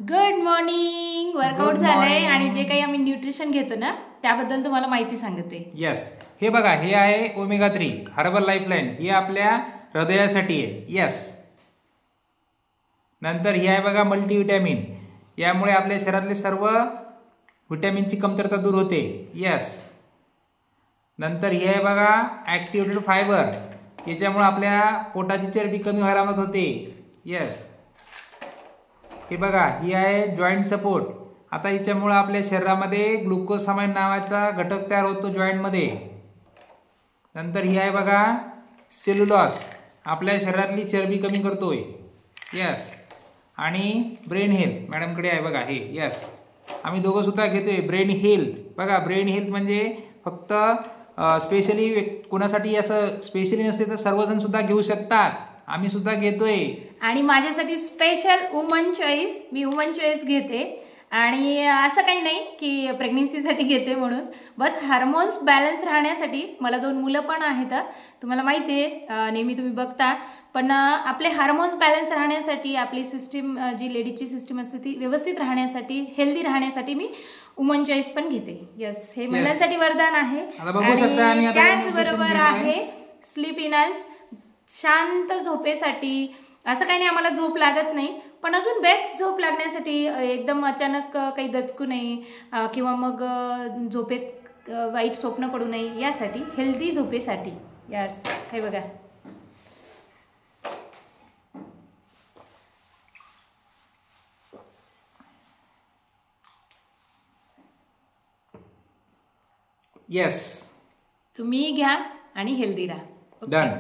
Good morning. Workout झालंय आणि जे काही आम्ही न्यूट्रिशन घेतो ना त्याबद्दल तुम्हाला माहिती सांगते. यस, हे बघा, हे आहे ओमेगा 3 हर्बल लाईफलाईन. ही आपल्या हृदयासाठी आहे. यस. नंतर ही आहे बघा मल्टीविटॅमिन. यामुळे आपल्या शरीरातले सर्व विटॅमिनची कमतरता दूर होते. यस. नंतर ही आहे बघा ऍक्टिव्हेटेड फायबर. याच्यामुळे आपल्या पोटाची चरबी कमी व्हायला मदत होते. यस. हे बघा, ही आहे जॉईंट सपोर्ट. आता याच्यामुळे आपल्या शरीरामध्ये ग्लुकोसामाइन नावाचा घटक तयार होतो जॉईंटमध्ये. नंतर ही आहे बघा सेल्युलॉस. आपल्या शरीरातली चरबी कमी करतोय. यस. आणि ब्रेन हेल्थ मॅडमकडे आहे बघा हे. यस. आम्ही दोघं सुद्धा घेतोय ब्रेन हेल्थ. बघा, ब्रेन हेल्थ म्हणजे फक्त स्पेशली कोणासाठी असं स्पेशली नसते तर सर्वजण सुद्धा घेऊ शकतात. आम्ही सुद्धा घेतोय. आणि माझ्यासाठी स्पेशल वुमन चॉईस. मी वुमन चॉईस घेते आणि असं काही नाही की प्रेग्नन्सीसाठी घेते म्हणून. बस हार्मोन्स बॅलन्स राहण्यासाठी. मला 2 मुलं पण आहेत, तुम्हाला माहिती आहे, नेहमी तुम्ही बघता. पण आपले हार्मोन्स बॅलन्स राहण्यासाठी, आपली सिस्टीम जी लेडीजची सिस्टीम असते ती व्यवस्थित राहण्यासाठी, हेल्दी राहण्यासाठी मी वुमन चॉईस पण घेते. यस. हे महिलांसाठी वरदान आहे. त्याचबरोबर आहे स्लीप इनहान्स. शांत झोपेसाठी. असं काही नाही आम्हाला झोप लागत नाही, पण अजून बेस्ट झोप लागण्यासाठी, एकदम अचानक काही दचकू नये किंवा मग झोपेत वाईट स्वप्न पडू नये यासाठी, हेल्दी झोपेसाठी. यस. हे बघा. यस. तुम्ही घ्या आणि हेल्दी राहा. डन.